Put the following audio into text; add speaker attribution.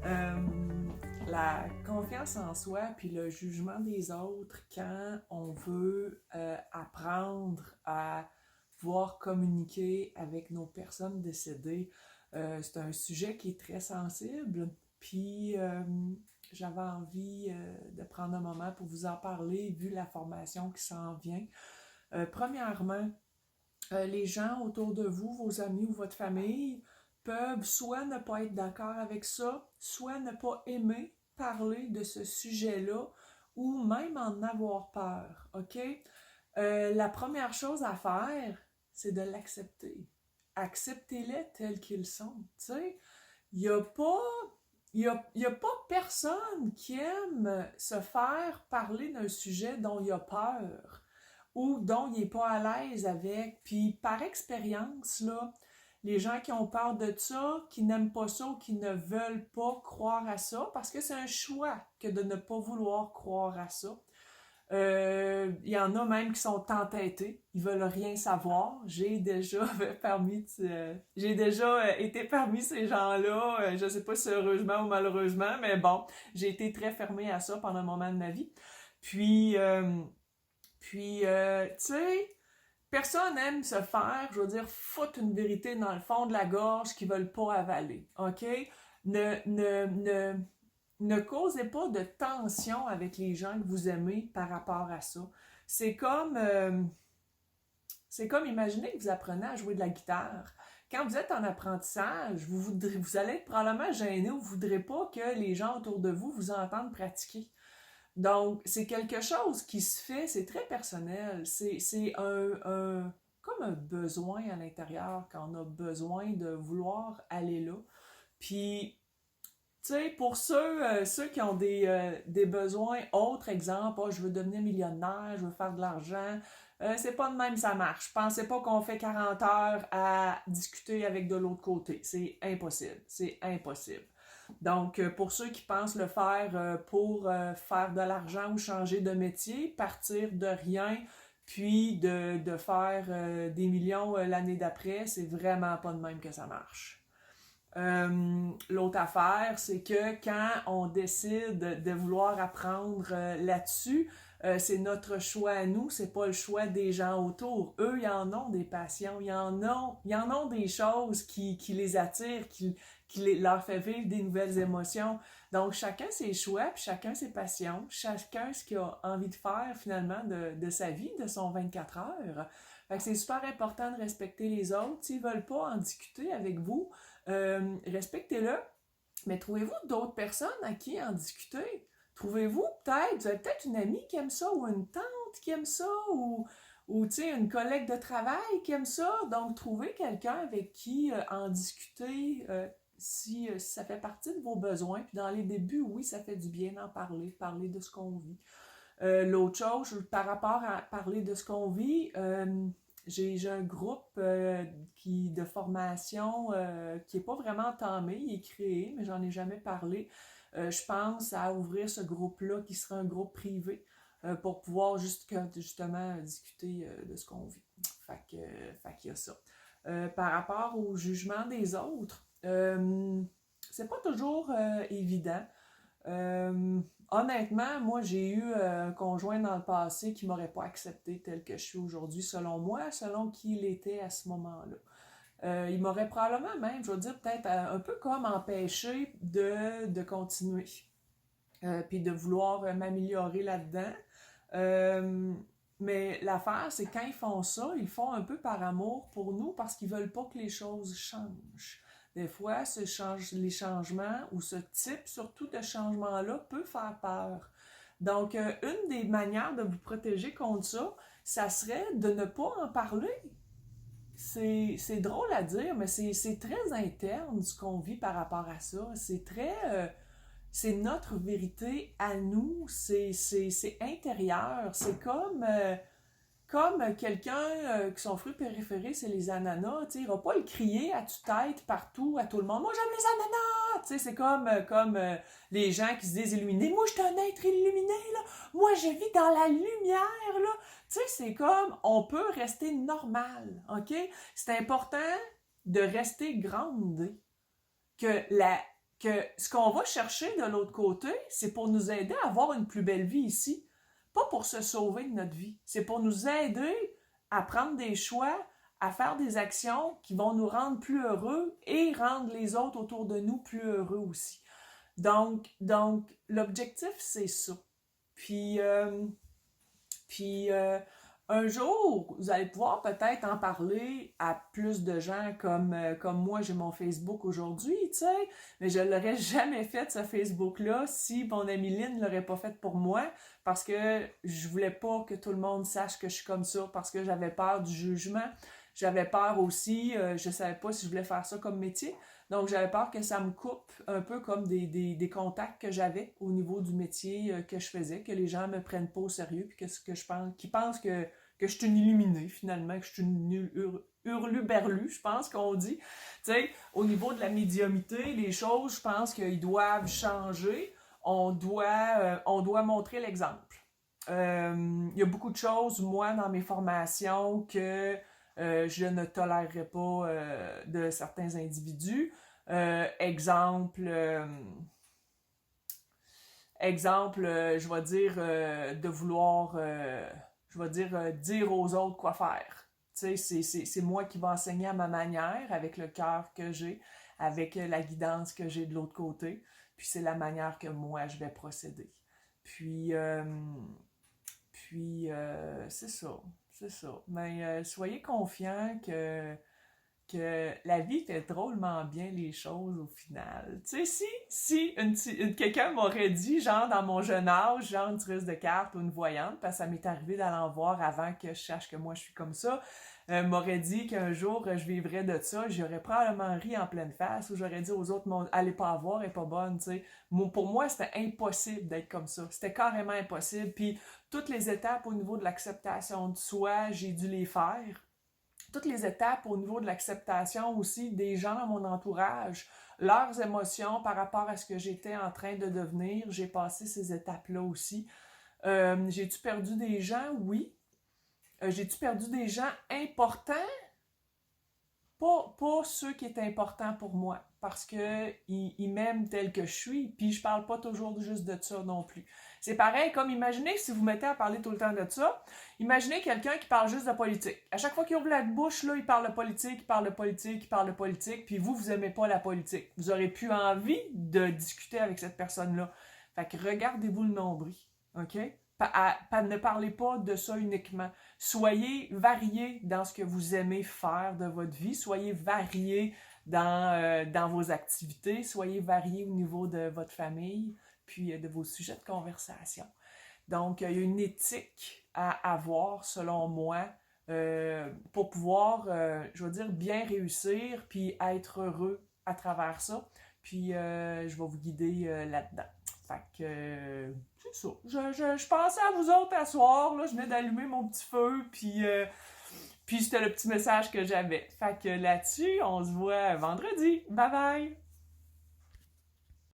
Speaker 1: Euh, la confiance en soi puis le jugement des autres quand on veut apprendre à pouvoir communiquer avec nos personnes décédées, c'est un sujet qui est très sensible. Puis j'avais envie de prendre un moment pour vous en parler vu la formation qui s'en vient. Premièrement, les gens autour de vous, vos amis ou votre famille, peuvent soit ne pas être d'accord avec ça, soit ne pas aimer parler de ce sujet-là ou même en avoir peur, OK? La première chose à faire, c'est de l'accepter. Acceptez-les tels qu'ils sont, tu sais. Il n'y a pas... Il y a pas personne qui aime se faire parler d'un sujet dont il a peur ou dont il n'est pas à l'aise avec. Puis par expérience, là, les gens qui ont peur de ça, qui n'aiment pas ça ou qui ne veulent pas croire à ça, parce que c'est un choix que de ne pas vouloir croire à ça. Il y en a même qui sont entêtés, ils veulent rien savoir. J'ai déjà été parmi ces gens-là, je sais pas si heureusement ou malheureusement, mais bon, j'ai été très fermée à ça pendant un moment de ma vie. Puis, tu sais, personne aime se faire, je veux dire, foutre une vérité dans le fond de la gorge qu'ils veulent pas avaler, OK? Ne, ne, ne, ne causez pas de tension avec les gens que vous aimez par rapport à ça. C'est comme, euh, c'est comme imaginer que vous apprenez à jouer de la guitare. Quand vous êtes en apprentissage, vous allez être probablement gêné ou vous ne voudrez pas que les gens autour de vous vous entendent pratiquer. Donc, c'est quelque chose qui se fait, c'est très personnel. C'est comme un besoin à l'intérieur quand on a besoin de vouloir aller là. Puis, tu sais, pour ceux qui ont des besoins autres, exemple, oh, je veux devenir millionnaire, je veux faire de l'argent, c'est pas de même ça marche. Pensez pas qu'on fait 40 heures à discuter avec de l'autre côté. C'est impossible. C'est impossible. Donc, pour ceux qui pensent le faire pour faire de l'argent ou changer de métier, partir de rien, puis de faire des millions l'année d'après, c'est vraiment pas de même que ça marche. L'autre affaire, c'est que quand on décide de vouloir apprendre là-dessus, c'est notre choix à nous, c'est pas le choix des gens autour. Eux, ils en ont des passions, ils en ont des choses qui les attirent, leur fait vivre des nouvelles émotions. Donc, chacun ses choix, puis chacun ses passions, chacun ce qu'il a envie de faire finalement de sa vie, de son 24 heures. Fait que c'est super important de respecter les autres. S'ils veulent pas en discuter avec vous, respectez-le, mais trouvez-vous d'autres personnes à qui en discuter. Trouvez-vous vous avez peut-être une amie qui aime ça, ou une tante qui aime ça, ou une collègue de travail qui aime ça. Donc, trouvez quelqu'un avec qui en discuter si ça fait partie de vos besoins. Puis dans les débuts, oui, ça fait du bien d'en parler, parler de ce qu'on vit. L'autre chose, par rapport à parler de ce qu'on vit, j'ai un groupe de formation qui n'est pas en entamé, il est créé, mais j'en ai jamais parlé. Je pense à ouvrir ce groupe-là qui sera un groupe privé pour pouvoir justement discuter de ce qu'on vit. Fait qu'il y a ça. Par rapport au jugement des autres, c'est pas toujours évident. Honnêtement, moi, j'ai eu un conjoint dans le passé qui m'aurait pas accepté tel que je suis aujourd'hui, selon moi, selon qui il était à ce moment-là. Il m'aurait probablement même, je veux dire, peut-être un peu comme empêché de continuer, puis de vouloir m'améliorer là-dedans. Euh, mais l'affaire, c'est quand ils font ça, ils le font un peu par amour pour nous parce qu'ils veulent pas que les choses changent. Des fois, les changements ou ce type surtout de changement-là peut faire peur. Donc, une des manières de vous protéger contre ça, ça serait de ne pas en parler. C'est drôle à dire, mais c'est très interne ce qu'on vit par rapport à ça. C'est notre vérité à nous, c'est intérieur. C'est comme quelqu'un que son fruit préféré, c'est les ananas. Il va pas le crier à tue-tête partout, à tout le monde. Moi, j'aime les ananas! C'est comme les gens qui se disent illuminés. Moi, je suis un être illuminé, là. Moi, je vis dans la lumière, là. C'est comme, on peut rester normal, OK? C'est important de rester groundé. Que que ce qu'on va chercher de l'autre côté, c'est pour nous aider à avoir une plus belle vie ici. Pas pour se sauver de notre vie. C'est pour nous aider à prendre des choix, à faire des actions qui vont nous rendre plus heureux et rendre les autres autour de nous plus heureux aussi. Donc l'objectif, c'est ça. Puis, un jour, vous allez pouvoir peut-être en parler à plus de gens comme moi, j'ai mon Facebook aujourd'hui, tu sais, mais je ne l'aurais jamais fait, ce Facebook-là, si mon amie Lynn ne l'aurait pas fait pour moi, parce que je voulais pas que tout le monde sache que je suis comme ça, parce que j'avais peur du jugement, j'avais peur aussi, je savais pas si je voulais faire ça comme métier, donc j'avais peur que ça me coupe un peu comme des contacts que j'avais au niveau du métier que je faisais, que les gens me prennent pas au sérieux, puis que je pense, qu'ils pensent que je suis une illuminée, finalement, que je suis une hurluberlue, je pense qu'on dit. Tu sais, au niveau de la médiumnité, les choses, je pense qu'ils doivent changer. On doit montrer l'exemple. Il y a beaucoup de choses, moi, dans mes formations, que je ne tolérerais pas de certains individus. Exemple, je vais dire, de vouloir... je vais dire aux autres quoi faire. Tu sais, c'est moi qui vais enseigner à ma manière, avec le cœur que j'ai, avec la guidance que j'ai de l'autre côté. Puis c'est la manière que moi, je vais procéder. Puis c'est ça. C'est ça. Mais soyez confiants que la vie fait drôlement bien les choses au final. Tu sais, si quelqu'un m'aurait dit, genre dans mon jeune âge, genre une tireuse de cartes ou une voyante, parce que ça m'est arrivé d'aller en voir avant que je sache que moi je suis comme ça, m'aurait dit qu'un jour je vivrais de ça, j'aurais probablement ri en pleine face, ou j'aurais dit aux autres, allez pas voir, elle est pas bonne, tu sais. Pour moi, c'était impossible d'être comme ça. C'était carrément impossible. Puis toutes les étapes au niveau de l'acceptation de soi, j'ai dû les faire. Toutes les étapes au niveau de l'acceptation aussi des gens à mon entourage, leurs émotions par rapport à ce que j'étais en train de devenir, j'ai passé ces étapes-là aussi. J'ai-tu perdu des gens? Oui. J'ai-tu perdu des gens importants? Pas ceux qui étaient importants pour moi, parce que ils m'aiment tel que je suis, puis je parle pas toujours juste de ça non plus. C'est pareil, comme imaginez si vous mettez à parler tout le temps de ça, imaginez quelqu'un qui parle juste de politique. À chaque fois qu'il ouvre la bouche, là, il parle de politique, il parle de politique, il parle de politique, puis vous aimez pas la politique. Vous aurez plus envie de discuter avec cette personne-là. Fait que regardez-vous le nombril, OK? Ne parlez pas de ça uniquement. Soyez variés dans ce que vous aimez faire de votre vie. Soyez variés dans vos activités. Soyez variés au niveau de votre famille, puis de vos sujets de conversation. Donc, il y a une éthique à avoir, selon moi, pour pouvoir, je veux dire, bien réussir, puis être heureux à travers ça. Puis, je vais vous guider là-dedans. Fait que, c'est ça. Je pensais à vous autres à soir, là, je venais d'allumer mon petit feu, puis c'était le petit message que j'avais. Fait que là-dessus, on se voit vendredi. Bye bye!